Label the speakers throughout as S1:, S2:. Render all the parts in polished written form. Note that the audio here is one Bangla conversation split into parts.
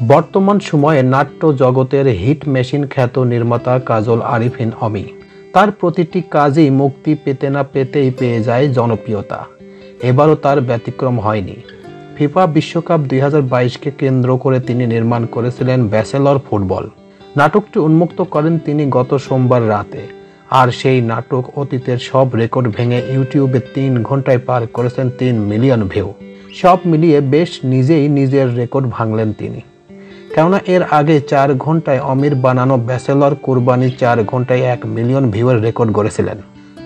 S1: বর্তমান সময়ে নাট্য জগতের হিট মেশিন খ্যাত নির্মাতা কাজল আরিফিন অমি। তার প্রতিটি কাজই মুক্তি পেতে না পেতেই পেয়ে যায় জনপ্রিয়তা। এবারও তার ব্যতিক্রম হয়নি। ফিফা বিশ্বকাপ 2022কে কেন্দ্র করে তিনি নির্মাণ করেছিলেন ব্যাচেলর ফুটবল। নাটকটি উন্মুক্ত করেন তিনি গত সোমবার রাতে। আর সেই নাটক অতীতের সব রেকর্ড ভেঙে ইউটিউবে 3 ঘন্টায় পার করেছেন 3 মিলিয়ন ভিউ। সব মিলিয়ে বেশ নিজেই নিজের রেকর্ড ভাঙলেন তিনি। কেননা এর আগে 4 ঘন্টায় অমির বানানো ব্যাচেলর কুরবানি 4 ঘন্টায় 1 মিলিয়ন ভিউয়ের রেকর্ড গড়েছিলেন।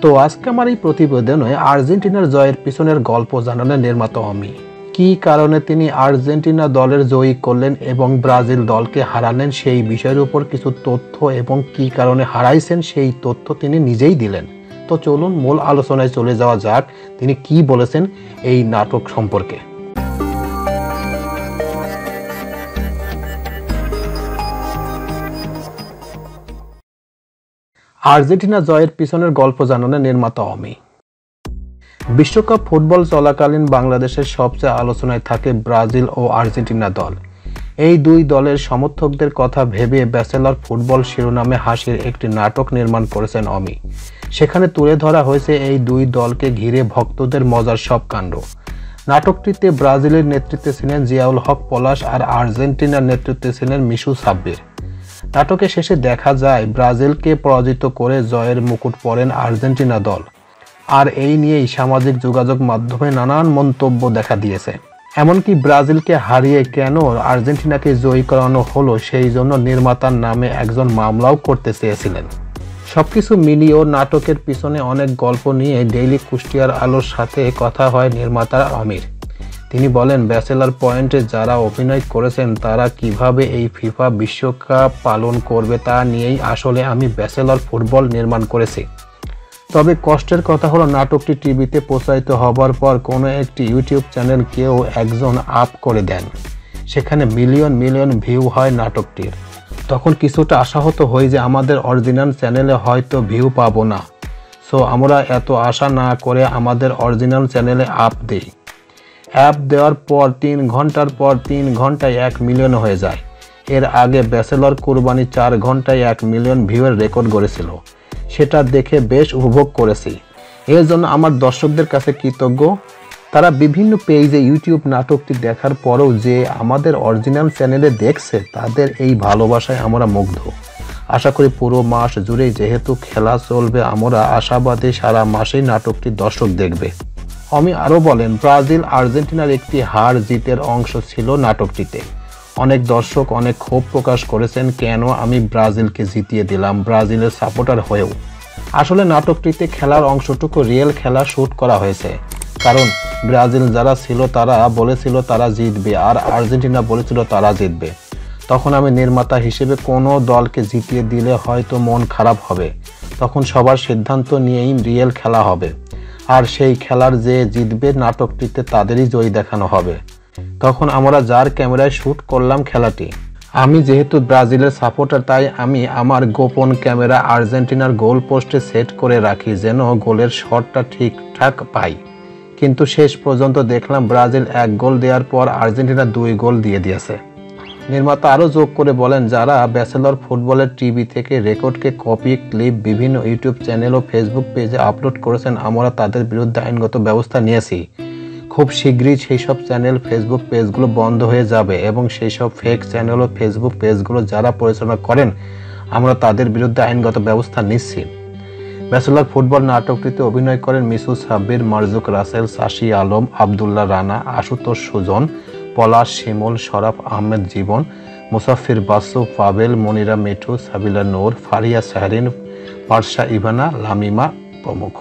S1: তো আজকে আমার এই প্রতিবেদনে আর্জেন্টিনার জয়ের পিছনের গল্প জানালেন নির্মাতা অমি। কী কারণে তিনি আর্জেন্টিনা দলের জয়ী করলেন এবং ব্রাজিল দলকে হারালেন সেই বিষয়ের উপর কিছু তথ্য এবং কী কারণে হারাইছেন সেই তথ্য তিনি নিজেই দিলেন। তো চলুন মূল আলোচনায় চলে যাওয়া যাক, তিনি কি বলেছেন এই নাটক সম্পর্কে। আর্জেন্টিনা জয়ের পিছনের গল্প জানালেন নির্মাতা অমি। বিশ্বকাপ ফুটবল চলাকালীন বাংলাদেশের সবচেয়ে আলোচনায় থাকে ব্রাজিল ও আর্জেন্টিনা দল। এই দুই দলের সমর্থকদের কথা ভেবে ব্যাচেলর ফুটবল শিরোনামে হাসির একটি নাটক নির্মাণ করেছেন অমি। সেখানে তুলে ধরা হয়েছে এই দুই দলকে ঘিরে ভক্তদের মজার সব কাণ্ড। নাটকটিতে ব্রাজিলের নেতৃত্বে ছিলেন জিয়াউল হক পলাশ আর আর্জেন্টিনার নেতৃত্বে ছিলেন মিশু সাব্বির। নাটকের শেষে দেখা যায় ব্রাজিলকে পরাজিত করে জয়ের মুকুট পরেন আর্জেন্টিনা দল। আর এই নিয়েই সামাজিক যোগাযোগ মাধ্যমে নানান মন্তব্য দেখা দিয়েছে। এমনকি ব্রাজিলকে হারিয়ে কেন আর্জেন্টিনাকে জয়ী করানো হলো সেই জন্য নির্মাতার নামে একজন মামলাও করতে চেয়েছিলেন। সবকিছু মিলিয়েও নাটকের পিছনে অনেক গল্প নিয়ে ডেইলি কুষ্টিয়ার আলোর সাথে কথা হয় নির্মাতা অমির। তিনি বলেন, ব্যাচেলর পয়েন্টে যারা অভিনয় করেছেন তারা কিভাবে এই ফিফা বিশ্বকাপ পালন করবে তা নিয়েই আসলে আমি ব্যাচেলর ফুটবল নির্মাণ করেছি। তবে কষ্টের কথা হলো নাটকটি টিভিতে প্রচারিত হবার পর কোনো একটি ইউটিউব চ্যানেল কেউ একজন আপ করে দেন। সেখানে মিলিয়ন মিলিয়ন ভিউ হয় নাটকটির। তখন কিছুটা আশাহত হই যে আমাদের অরিজিনাল চ্যানেলে হয়তো ভিউ পাবো না। সো আমরা এত আশা না করে আমাদের অরিজিনাল চ্যানেলে আপ দিই। অ্যাপ দেওয়ার পর 3 ঘন্টার পর 3 ঘন্টায় 1 মিলিয়ন হয়ে যায়। এর আগে ব্যাচেলর কুরবানি 4 ঘন্টায় 1 মিলিয়ন ভিউয়ের রেকর্ড গড়েছিল। সেটা দেখে বেশ উপভোগ করেছি। এর জন্য আমার দর্শকদের কাছে কৃতজ্ঞ। তারা বিভিন্ন পেজে ইউটিউব নাটকটি দেখার পরেও যে আমাদের অরিজিনাল চ্যানেলে দেখছে তাদের এই ভালোবাসায় আমরা মুগ্ধ। আশা করি পুরো মাস জুড়েই যেহেতু খেলা চলবে আমরা আশাবাদী সারা মাসেই নাটকটি দর্শক দেখবে। অমি আরও বলেন, ব্রাজিল আর্জেন্টিনার একটি হার জিতের অংশ ছিল নাটকটিতে। অনেক দর্শক অনেক ক্ষোভ প্রকাশ করেছেন কেন আমি ব্রাজিলকে জিতিয়ে দিলাম ব্রাজিলের সাপোর্টার হয়েও। আসলে নাটকটিতে খেলার অংশটুকু রিয়েল খেলা শ্যুট করা হয়েছে। কারণ ব্রাজিল যারা ছিল তারা বলেছিল তারা জিতবে আর আর্জেন্টিনা বলেছিল তারা জিতবে। তখন আমি নির্মাতা হিসেবে কোনো দলকে জিতিয়ে দিলে হয়তো মন খারাপ হবে। তখন সবার সিদ্ধান্ত নিয়েই রিয়েল খেলা হবে। আর সেই খেলার যে জিতবে নাটকটিতে তাদেরই জয়ী দেখানো হবে। তখন আমরা যার ক্যামেরায় শ্যুট করলাম খেলাটি। আমি যেহেতু ব্রাজিলের সাপোর্টার তাই আমি আমার গোপন ক্যামেরা আর্জেন্টিনার গোল পোস্টে সেট করে রাখি যেন গোলের শটটা ঠিকঠাক পাই। কিন্তু শেষ পর্যন্ত দেখলাম ব্রাজিল 1 গোল দেওয়ার পর আর্জেন্টিনা 2 গোল দিয়ে দিয়েছে। নির্মাতা আরও যোগ করে বলেন, যারা ব্যাচেলর ফুটবলের টিভি থেকে রেকর্ডকে কপি ক্লিপ বিভিন্ন ইউটিউব চ্যানেল ও ফেসবুক পেজে আপলোড করেছেন আমরা তাদের বিরুদ্ধে আইনগত ব্যবস্থা নিয়েছি। খুব শীঘ্রই সেই সব চ্যানেল ফেসবুক পেজগুলো বন্ধ হয়ে যাবে এবং সেই সব ফেক চ্যানেল ও ফেসবুক পেজগুলো যারা পরিচালনা করেন আমরা তাদের বিরুদ্ধে আইনগত ব্যবস্থা নিচ্ছি। ব্যাচেলর ফুটবল নাটকটিতে অভিনয় করেন মিশু সাব্বির, মারজুক রাসেল, সাশি আলম, আবদুল্লাহ রানা, আশুতোষ সুজন, পলাশ শিমুল, শরাফ আহমেদ জীবন, মুসাফির বাসু, পাবেল, মনিরা মিঠু, সাবিলা নূর, ফারিয়া শাহরিন, পারশা ইভানা, লামিমা প্রমুখ।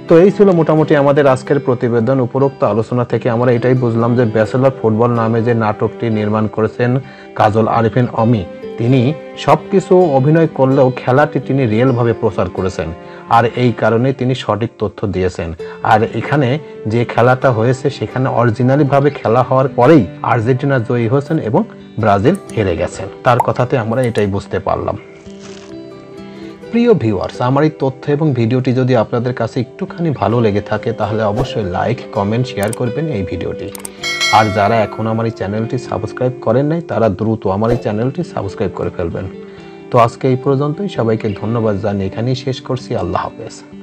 S1: তো এই ছিল মোটামুটি আমাদের আজকের প্রতিবেদন। উপরোক্ত আলোচনা থেকে আমরা এটাই বুঝলাম যে ব্যাচেলর ফুটবল নামে যে নাটকটি নির্মাণ করেছেন কাজল আরিফিন অমি, তিনি সবকিছু অভিনয় করলেও খেলাটি তিনি রিয়েলভাবে প্রচার করেছেন। আর এই কারণে তিনি সঠিক তথ্য দিয়েছেন। আর এখানে যে খেলাটা হয়েছে সেখানে অরিজিনালিভাবে খেলা হওয়ার পরেই আর্জেন্টিনা জয়ী হয়েছেন এবং ব্রাজিল হেরে গেছেন। তার কথাতে আমরা এটাই বুঝতে পারলাম। প্রিয় ভিউয়ার্স, আমার এই তথ্য এবং ভিডিওটি যদি আপনাদের কাছে একটুখানি ভালো লেগে থাকে তাহলে অবশ্যই লাইক, কমেন্ট, শেয়ার করবেন এই ভিডিওটি। আর যারা এখন আমার এই চ্যানেলটি সাবস্ক্রাইব করেন নাই তারা দ্রুত আমার এই চ্যানেলটি সাবস্ক্রাইব করে ফেলবেন। তো আজকে এই পর্যন্তই, সবাইকে ধন্যবাদ জানিয়ে এখানেই শেষ করছি। আল্লাহ হাফেজ।